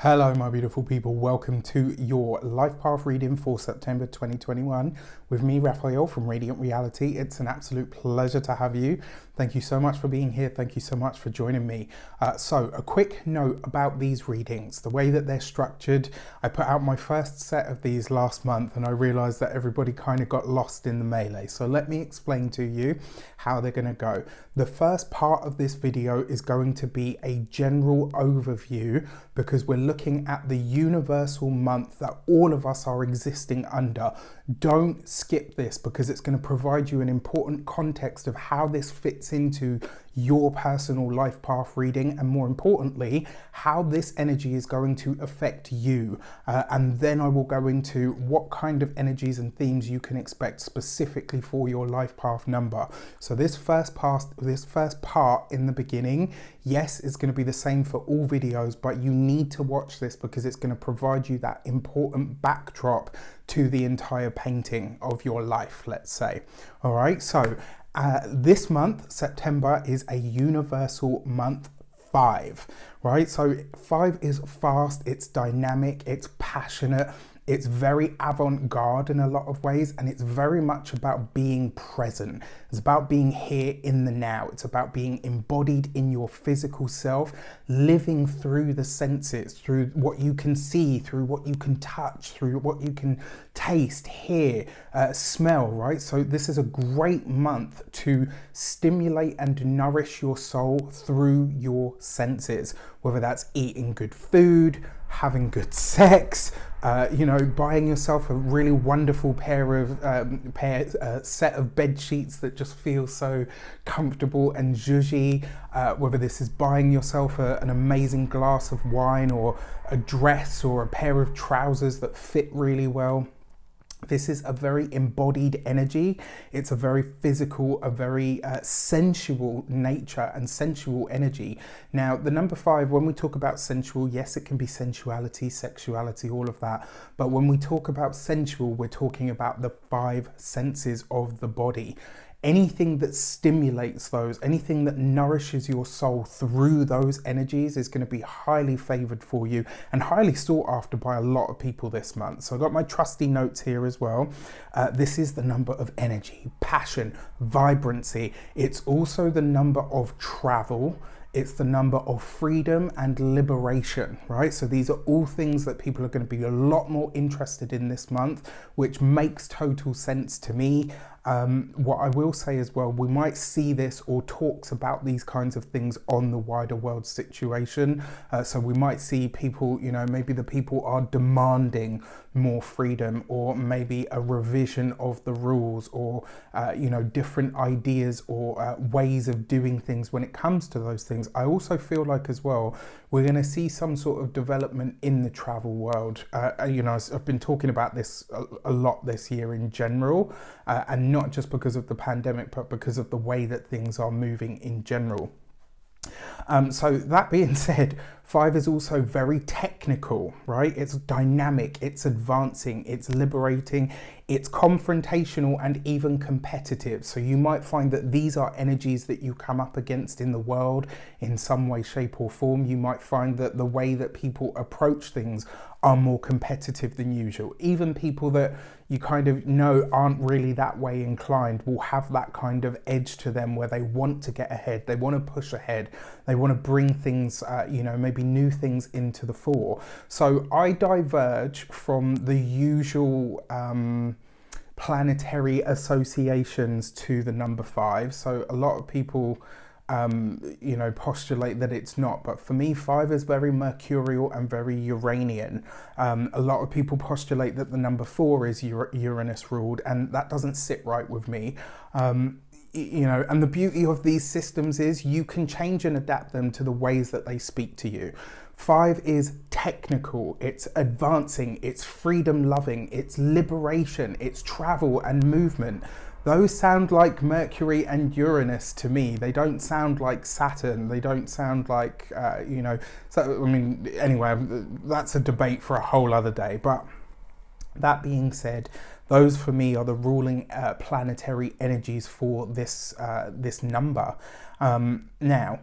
Hello, my beautiful people. Welcome to your life path reading for September 2021 with me, Raphael from Reydiant Reality. It's an absolute pleasure to have you. Thank you so much for being here. Thank you so much for joining me. So a quick note about these readings, the way that they're structured. I put out my first set of these last month and I realized that everybody kind of got lost in the melee. So let me explain to you how they're going to go. The first part of this video is going to be a general overview because we're looking at the universal month that all of us are existing under. Don't skip this because it's going to provide you an important context of how this fits into your personal life path reading, and more importantly, how this energy is going to affect you. And then I will go into what kind of energies and themes you can expect specifically for your life path number. So this first part in the beginning, yes, it's going to be the same for all videos, but you need to watch this because it's going to provide you that important backdrop to the entire painting of your life, let's say. All right, so this month, September, is a universal month 5, right? So 5 is fast, it's dynamic, it's passionate, it's very avant-garde in a lot of ways, and it's very much about being present. It's about being here in the now. It's about being embodied in your physical self, living through the senses, through what you can see, through what you can touch, through what you can taste, hear, smell, right? So this is a great month to stimulate and nourish your soul through your senses, whether that's eating good food, having good sex, buying yourself a really wonderful set of bed sheets that just feel so comfortable and zhuzhy, whether this is buying yourself an amazing glass of wine or a dress or a pair of trousers that fit really well. This is a very embodied energy. It's a very physical, a very sensual nature and sensual energy. Now, the number 5, when we talk about sensual, yes, it can be sensuality, sexuality, all of that. But when we talk about sensual, we're talking about the 5 senses of the body. Anything that stimulates those, anything that nourishes your soul through those energies is going to be highly favored for you and highly sought after by a lot of people this month. So I've got my trusty notes here as well. This is the number of energy, passion, vibrancy. It's also the number of travel. It's the number of freedom and liberation, right? So these are all things that people are going to be a lot more interested in this month, which makes total sense to me. What I will say as well, we might see this or talks about these kinds of things on the wider world situation. So we might see people, maybe the people are demanding more freedom, or maybe a revision of the rules, or, different ideas or ways of doing things when it comes to those things. I also feel like as well, we're going to see some sort of development in the travel world. I've been talking about this a lot this year in general, and not just because of the pandemic, but because of the way that things are moving in general. So that being said, 5 is also very technical, right? It's dynamic, it's advancing, it's liberating, it's confrontational and even competitive. So you might find that these are energies that you come up against in the world in some way, shape or form. You might find that the way that people approach things are more competitive than usual. Even people that you kind of know aren't really that way inclined will have that kind of edge to them where they want to get ahead, they want to push ahead, they want to bring things, maybe new things into the fore. So I diverge from the usual planetary associations to the number 5. So a lot of people postulate that it's not, but for me 5 is very mercurial and very Uranian. A lot of people postulate that the number 4 is Uranus ruled, and that doesn't sit right with me. And the beauty of these systems is you can change and adapt them to the ways that they speak to you. 5 is technical, it's advancing, it's freedom loving, it's liberation, it's travel and movement. Those sound like Mercury and Uranus to me. They don't sound like Saturn. They don't sound like, anyway, that's a debate for a whole other day. But that being said, those for me are the ruling planetary energies for this number. Now,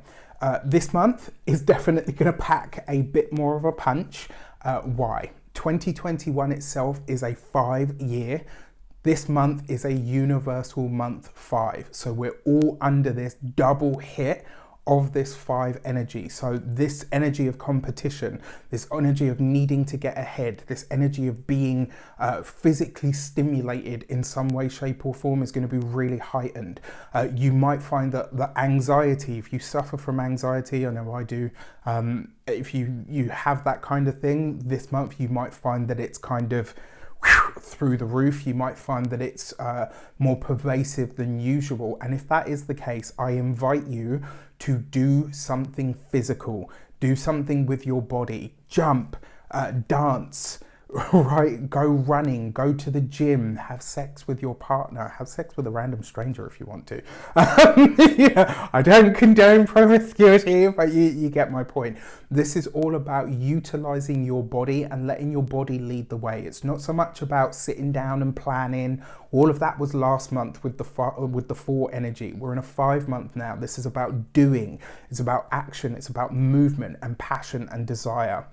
This month is definitely going to pack a bit more of a punch. Why? 2021 itself is a 5-year. This month is a universal month 5. So we're all under this double hit of this 5 energy. So this energy of competition, this energy of needing to get ahead, this energy of being physically stimulated in some way, shape or form is going to be really heightened. You might find that the anxiety, if you suffer from anxiety, I know I do, if you have that kind of thing, this month you might find that it's kind of through the roof. You might find that it's more pervasive than usual. And if that is the case, I invite you to do something physical, do something with your body, jump, dance, right? Go running, go to the gym, have sex with your partner, have sex with a random stranger if you want to. Yeah, I don't condone promiscuity, but you get my point. This is all about utilizing your body and letting your body lead the way. It's not so much about sitting down and planning. All of that was last month with the 4 energy. We're in a 5 month now. This is about doing. It's about action. It's about movement and passion and desire.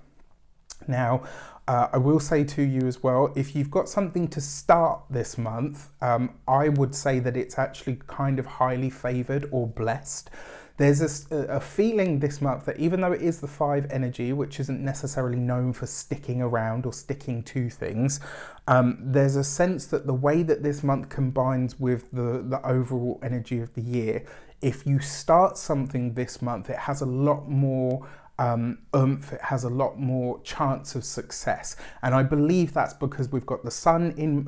Now, I will say to you as well, if you've got something to start this month, I would say that it's actually kind of highly favored or blessed. There's a feeling this month that even though it is the 5 energy, which isn't necessarily known for sticking around or sticking to things, there's a sense that the way that this month combines with the overall energy of the year, if you start something this month, it has a lot more it has a lot more chance of success. And I believe that's because we've got the sun in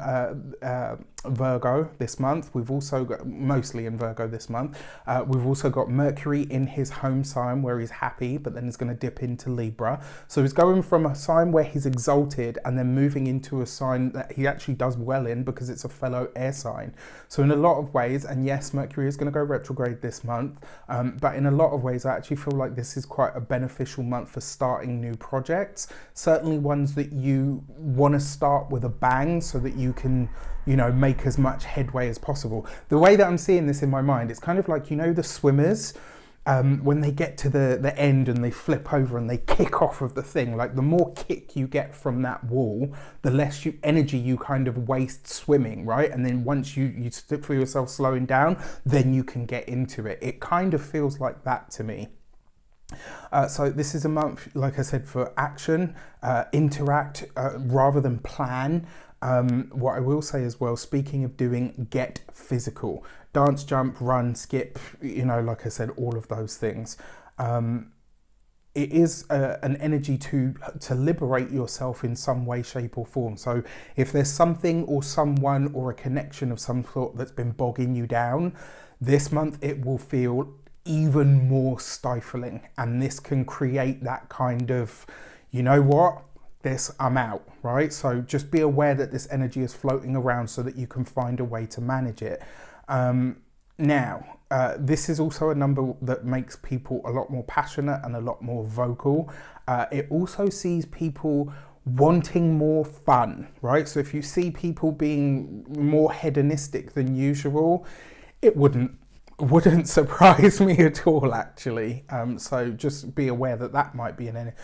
Virgo this month. We've also got, mostly in Virgo this month, we've also got Mercury in his home sign where he's happy, but then he's going to dip into Libra. So he's going from a sign where he's exalted and then moving into a sign that he actually does well in because it's a fellow air sign. So in a lot of ways, and yes, Mercury is going to go retrograde this month, but in a lot of ways I actually feel like this is quite a beneficial month for starting new projects, certainly ones that you want to start with a bang so that you can, you know, make as much headway as possible. The way that I'm seeing this in my mind, it's kind of like, you know, the swimmers, when they get to the end and they flip over and they kick off of the thing, like the more kick you get from that wall, the less energy you kind of waste swimming, right? And then once you feel yourself slowing down, then you can get into it. It kind of feels like that to me. So this is a month, like I said, for action, interact rather than plan. What I will say as well, speaking of doing, get physical. Dance, jump, run, skip, you know, like I said, all of those things. It is an energy to liberate yourself in some way, shape or form. So if there's something or someone or a connection of some sort that's been bogging you down, this month it will feel even more stifling, and this can create that kind of, you know what, I'm out, right? So just be aware that this energy is floating around so that you can find a way to manage it. Now, this is also a number that makes people a lot more passionate and a lot more vocal. It also sees people wanting more fun, right? So if you see people being more hedonistic than usual, it wouldn't surprise me at all, actually. So just be aware that that might be an energy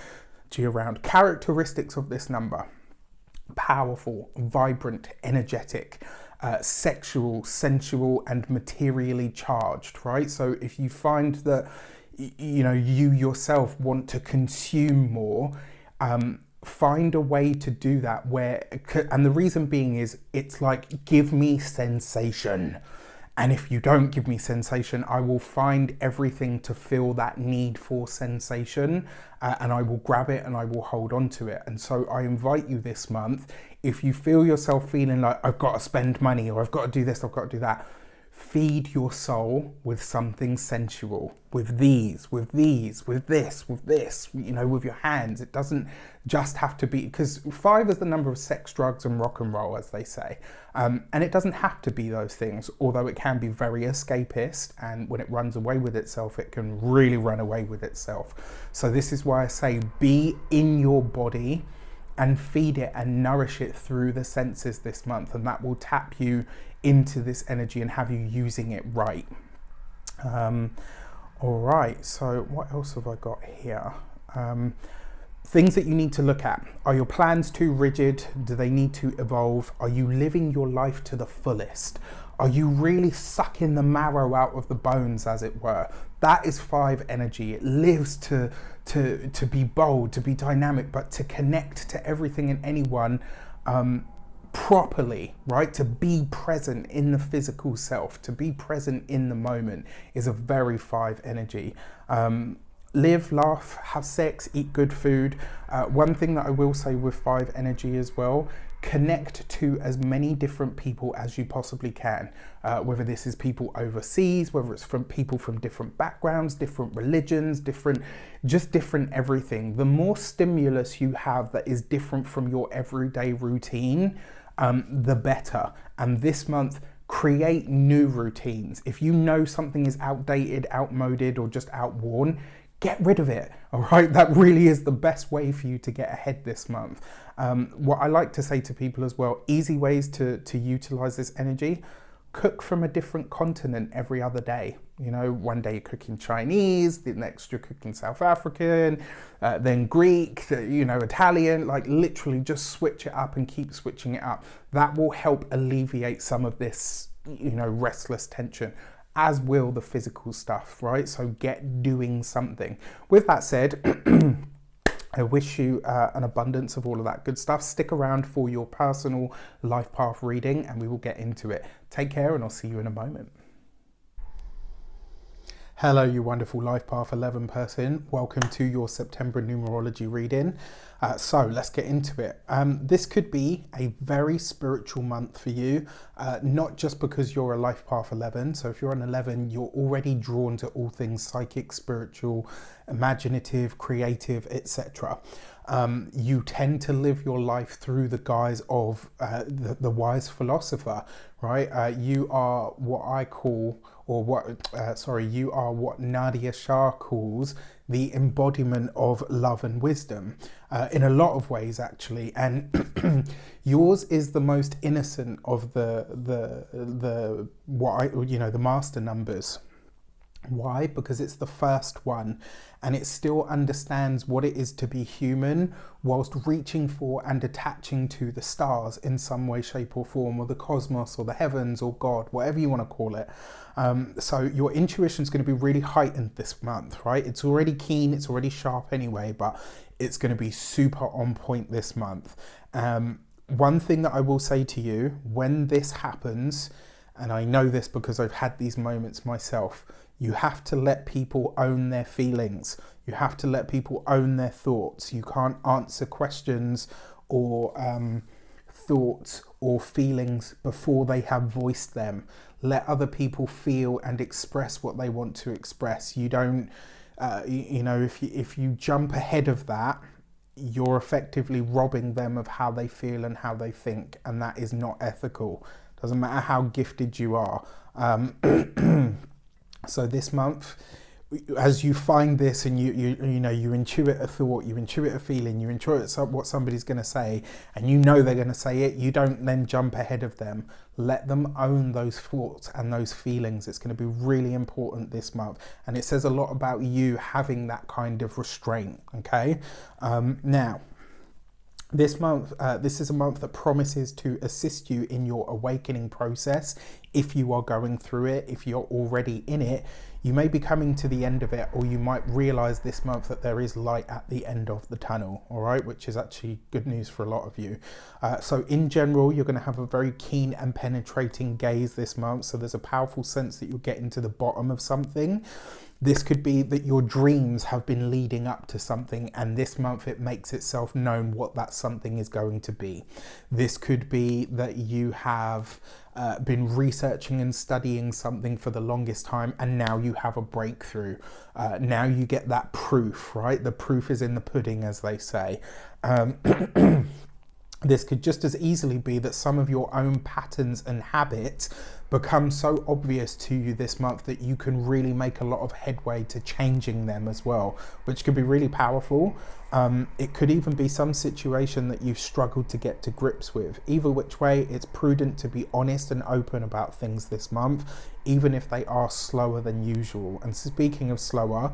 around. Characteristics of this number: powerful, vibrant, energetic, sexual, sensual, and materially charged, right? So if you find that, you know, you yourself want to consume more, find a way to do that and the reason being is, it's like, give me sensation. And if you don't give me sensation, I will find everything to fill that need for sensation, and I will grab it and I will hold on to it. And so I invite you this month, if you feel yourself feeling like, I've got to spend money, or I've got to do this, I've got to do that, feed your soul with something sensual, with this, you know, with your hands. It doesn't just have to be, because 5 is the number of sex, drugs and rock and roll, as they say. And it doesn't have to be those things, although it can be very escapist, and when it runs away with itself, it can really run away with itself. So this is why I say, be in your body and feed it and nourish it through the senses this month, and that will tap you into this energy and have you using it right. All right, so what else have I got here? Things that you need to look at. Are your plans too rigid? Do they need to evolve? Are you living your life to the fullest? Are you really sucking the marrow out of the bones, as it were? That is 5 energy. It lives to be bold, to be dynamic, but to connect to everything and anyone properly, right? To be present in the physical self, to be present in the moment is a very 5 energy. Live, laugh, have sex, eat good food. One thing that I will say with 5 energy as well, connect to as many different people as you possibly can, whether this is people overseas, whether it's from people from different backgrounds, different religions, different everything. The more stimulus you have that is different from your everyday routine, the better. And this month, create new routines. If you know something is outdated, outmoded, or just outworn, get rid of it. All right, that really is the best way for you to get ahead this month. What I like to say to people as well, easy ways to utilize this energy: cook from a different continent every other day. You know, one day you're cooking Chinese, the next you're cooking South African, then Greek, Italian. Like, literally just switch it up and keep switching it up. That will help alleviate some of this, restless tension, as will the physical stuff, right? So get doing something. With that said, I wish you an abundance of all of that good stuff. Stick around for your personal life path reading and we will get into it. Take care and I'll see you in a moment. Hello, you wonderful Life Path 11 person. Welcome to your September numerology reading. So let's get into it. This could be a very spiritual month for you, not just because you're a Life Path 11. So if you're an 11, you're already drawn to all things psychic, spiritual, imaginative, creative, etc. You tend to live your life through the guise of the wise philosopher, right? You are what I call, you are what Nadia Shah calls the embodiment of love and wisdom, in a lot of ways, actually. And yours is the most innocent of the master numbers. Why? Because it's the first one and it still understands what it is to be human whilst reaching for and attaching to the stars in some way, shape or form, or the cosmos or the heavens or God, whatever you want to call it. So your intuition is going to be really heightened this month, right? It's already keen, it's already sharp anyway, but it's going to be super on point this month. One thing that I will say to you, when this happens, and I know this because I've had these moments myself, you have to let people own their feelings. You have to let people own their thoughts. You can't answer questions or thoughts or feelings before they have voiced them. Let other people feel and express what they want to express. You don't, if you jump ahead of that, you're effectively robbing them of how they feel and how they think, and that is not ethical. Doesn't matter how gifted you are. So this month, as you find this and you intuit a thought, you intuit a feeling, you intuit what somebody's going to say, and you know they're going to say it, you don't then jump ahead of them. Let them own those thoughts and those feelings. It's going to be really important this month, and it says a lot about you having that kind of restraint. Okay, now. This month, this is a month that promises to assist you in your awakening process. If you are going through it, if you're already in it, you may be coming to the end of it, or you might realize this month that there is light at the end of the tunnel, all right, which is actually good news for a lot of you. So in general, you're going to have a very keen and penetrating gaze this month. So there's a powerful sense that you're getting to the bottom of something. This could be that your dreams have been leading up to something, and this month it makes itself known what that something is going to be. This could be that you have been researching and studying something for the longest time, and now you have a breakthrough. Now you get that proof, right? The proof is in the pudding, as they say. This could just as easily be that some of your own patterns and habits become so obvious to you this month that you can really make a lot of headway to changing them as well, which could be really powerful. It could even be some situation that you've struggled to get to grips with. Either which way, it's prudent to be honest and open about things this month, even if they are slower than usual. And speaking of slower,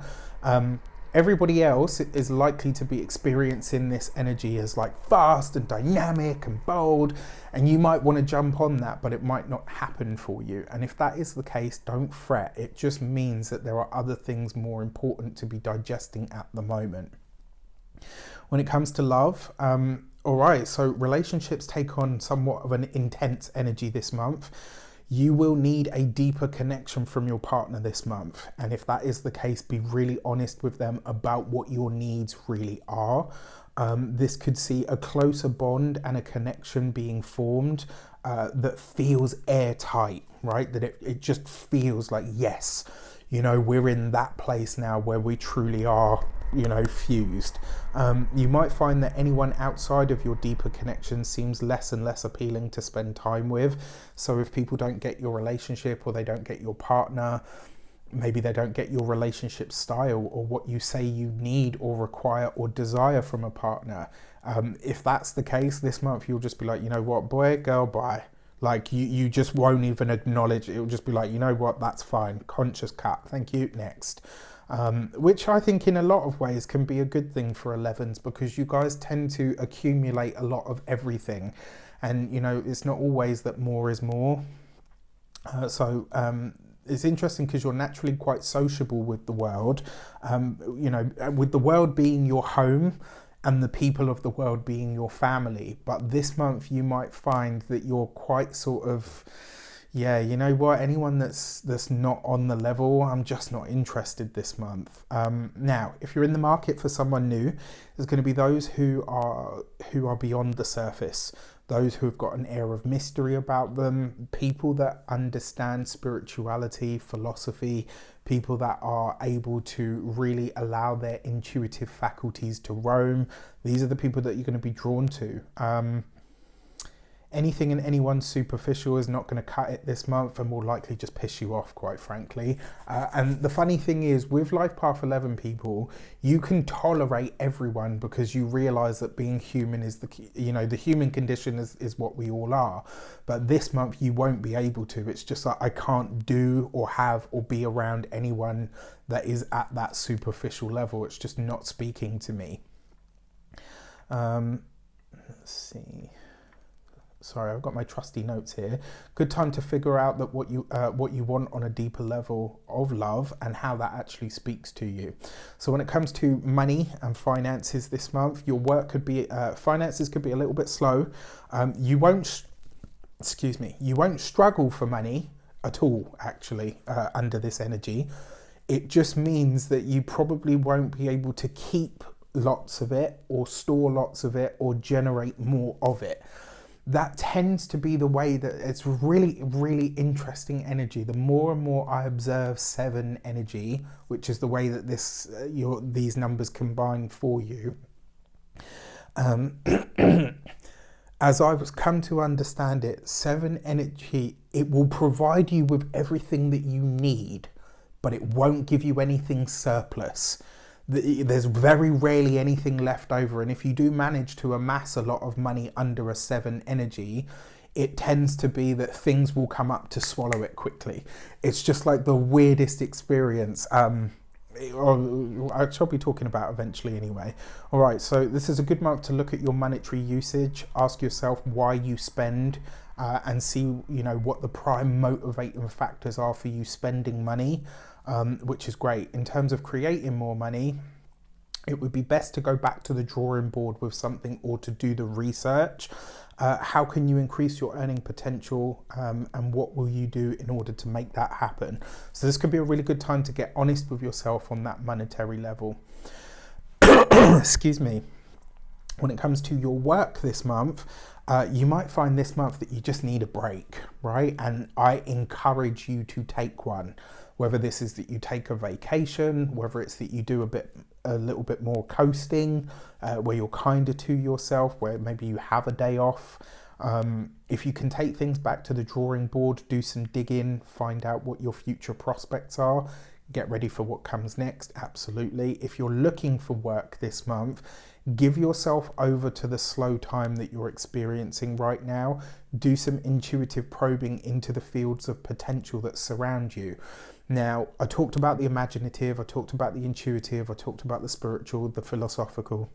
everybody else is likely to be experiencing this energy as like fast and dynamic and bold, and you might want to jump on that, but it might not happen for you. And if that is the case, don't fret. It just means that there are other things more important to be digesting at the moment. When it comes to love, all right, so relationships take on somewhat of an intense energy this month. You will need a deeper connection from your partner this month. And if that is the case, be really honest with them about what your needs really are. This could see a closer bond and a connection being formed that feels airtight, right? That it just feels like, yes, you know, we're in that place now where we truly are, you know, fused. You might find that anyone outside of your deeper connection seems less and less appealing to spend time with. So if people don't get your relationship, or they don't get your partner, maybe they don't get your relationship style or what you say you need or require or desire from a partner. If that's the case, this month you'll just be like, you know what, boy, girl, bye. Like you just won't even acknowledge it. It'll just be like, you know what, that's fine. Conscious cut. Thank you. Next. Which I think in a lot of ways can be a good thing for 11s, because you guys tend to accumulate a lot of everything. And, you know, it's not always that more is more. It's interesting because you're naturally quite sociable with the world, you know, with the world being your home and the people of the world being your family. But this month you might find that you're quite sort of, yeah, you know what, anyone that's not on the level, I'm just not interested this month. Now, if you're in the market for someone new, there's going to be those who are beyond the surface, those who have got an air of mystery about them, people that understand spirituality, philosophy, people that are able to really allow their intuitive faculties to roam. These are the people that you're going to be drawn to. Anything and anyone superficial is not going to cut it this month and will likely just piss you off, quite frankly. And the funny thing is, with Life Path 11 people, you can tolerate everyone because you realize that being human is the human condition is what we all are. But this month you won't be able to. It's just like, I can't do or have or be around anyone that is at that superficial level. It's just not speaking to me. Let's see. Sorry, I've got my trusty notes here. Good time to figure out that what you want on a deeper level of love and how that actually speaks to you. So when it comes to money and finances this month, your work could be, finances could be a little bit slow. You won't struggle for money at all, actually, under this energy. It just means that you probably won't be able to keep lots of it or store lots of it or generate more of it. That tends to be the way that it's really, really interesting energy. The more and more I observe 7 energy, which is the way that these numbers combine for you, as I've come to understand it, 7 energy, it will provide you with everything that you need, but it won't give you anything surplus. There's very rarely anything left over, and if you do manage to amass a lot of money under a 7 energy, it tends to be that things will come up to swallow it quickly. It's just like the weirdest experience. I shall be talking about eventually anyway. All right, so this is a good month to look at your monetary usage, ask yourself why you spend, and see, you know, what the prime motivating factors are for you spending money. Which is great. In terms of creating more money, it would be best to go back to the drawing board with something or to do the research. How can you increase your earning potential, and what will you do in order to make that happen? So this could be a really good time to get honest with yourself on that monetary level. Excuse me. When it comes to your work this month, you might find this month that you just need a break, right? And I encourage you to take one. whether this is that you take a vacation, whether it's that you do a little bit more coasting, where you're kinder to yourself, where maybe you have a day off. If you can take things back to the drawing board, do some digging, find out what your future prospects are, get ready for what comes next, absolutely. If you're looking for work this month, give yourself over to the slow time that you're experiencing right now. Do some intuitive probing into the fields of potential that surround you. Now, I talked about the imaginative, I talked about the intuitive, I talked about the spiritual, the philosophical.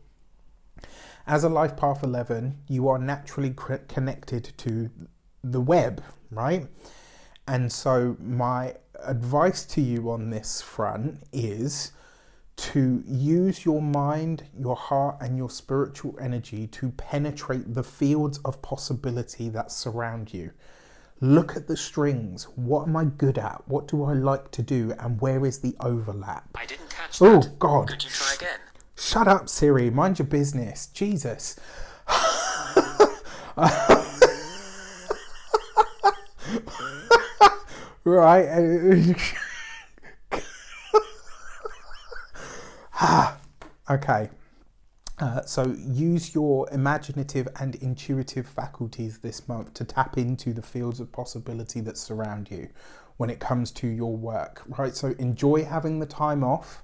As a life path 11, you are naturally connected to the web, right? And so my advice to you on this front is to use your mind, your heart, and your spiritual energy to penetrate the fields of possibility that surround you. Look at the strings. What am I good at? What do I like to do? And where is the overlap? I didn't catch that. Oh, God. Could you try again? Shut up, Siri. Mind your business. Jesus. Right. Okay. So use your imaginative and intuitive faculties this month to tap into the fields of possibility that surround you when it comes to your work, right? So enjoy having the time off,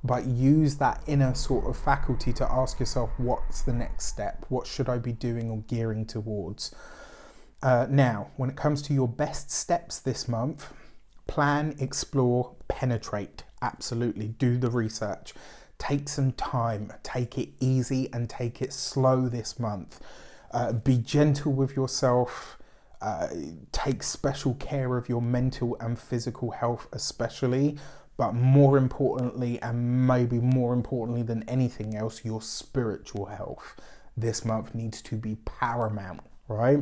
but use that inner sort of faculty to ask yourself, what's the next step? What should I be doing or gearing towards? Now, when it comes to your best steps this month, plan, explore, penetrate. Absolutely. Do the research. Take some time. Take it easy and take it slow this month. Be gentle with yourself. Take special care of your mental and physical health especially. But more importantly, and maybe more importantly than anything else, your spiritual health this month needs to be paramount, right?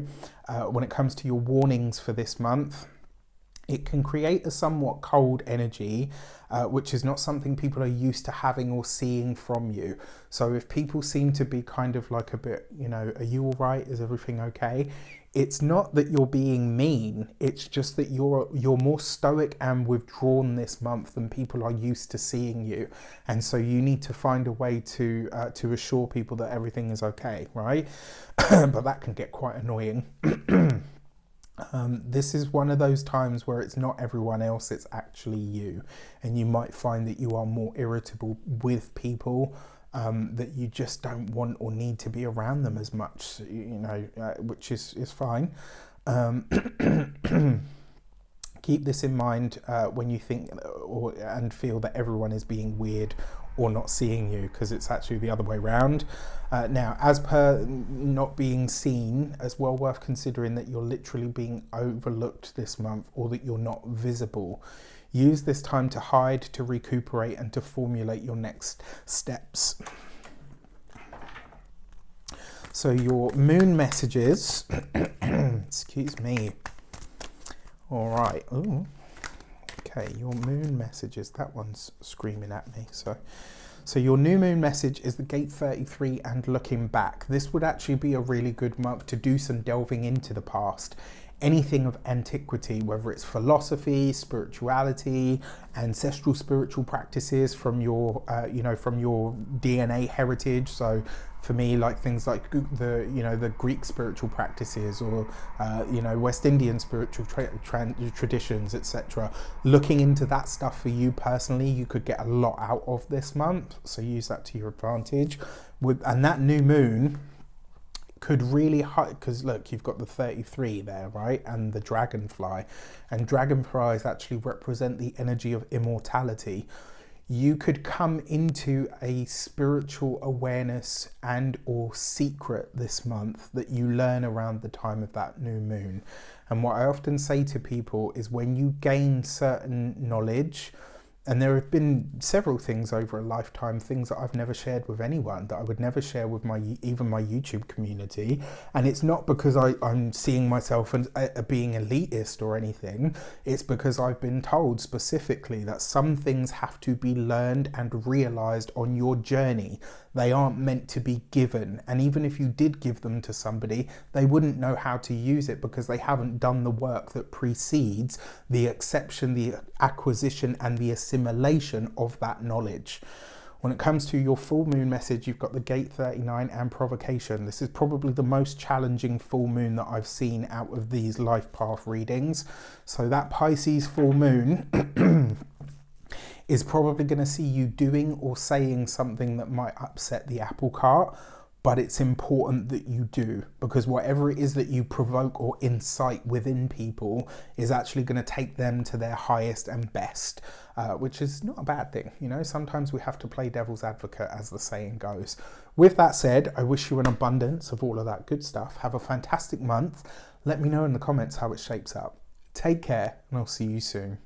When it comes to your warnings for this month, it can create a somewhat cold energy, which is not something people are used to having or seeing from you. So if people seem to be kind of like a bit, are you all right? Is everything okay? It's not that you're being mean. It's just that you're more stoic and withdrawn this month than people are used to seeing you. And so you need to find a way to assure people that everything is okay, right? But that can get quite annoying. This is one of those times where it's not everyone else, it's actually you. And you might find that you are more irritable with people, that you just don't want or need to be around them as much, which is fine. Keep this in mind when you think and feel that everyone is being weird or not seeing you, because it's actually the other way around. Now, as per not being seen, as well worth considering that you're literally being overlooked this month, or that you're not visible. Use this time to hide, to recuperate, and to formulate your next steps. So your moon messages, excuse me. All right. Ooh. Okay, your moon messages, that one's screaming at me. So your new moon message is the gate 33 and looking back. This would actually be a really good month to do some delving into the past. Anything of antiquity, whether it's philosophy, spirituality, ancestral spiritual practices from your, from your DNA heritage. So for me, like things like the Greek spiritual practices, or West Indian spiritual traditions, etc. Looking into that stuff for you personally, you could get a lot out of this month. So use that to your advantage. And that new moon could really hide, because look, you've got the 33 there, right? And the dragonfly, and dragonflies actually represent the energy of immortality. You could come into a spiritual awareness and or secret this month that you learn around the time of that new moon. And what I often say to people is, when you gain certain knowledge, and there have been several things over a lifetime, things that I've never shared with anyone, that I would never share with even my YouTube community. And it's not because I'm seeing myself as being elitist or anything. It's because I've been told specifically that some things have to be learned and realized on your journey. They aren't meant to be given. And even if you did give them to somebody, they wouldn't know how to use it because they haven't done the work that precedes the acceptance, the acquisition, and the assimilation of that knowledge. When it comes to your full moon message, you've got the gate 39 and provocation. This is probably the most challenging full moon that I've seen out of these life path readings. So that Pisces full moon is probably going to see you doing or saying something that might upset the apple cart, but it's important that you do, because whatever it is that you provoke or incite within people is actually going to take them to their highest and best, which is not a bad thing. You know, sometimes we have to play devil's advocate, as the saying goes. With that said, I wish you an abundance of all of that good stuff. Have a fantastic month. Let me know in the comments how it shapes up. Take care, and I'll see you soon.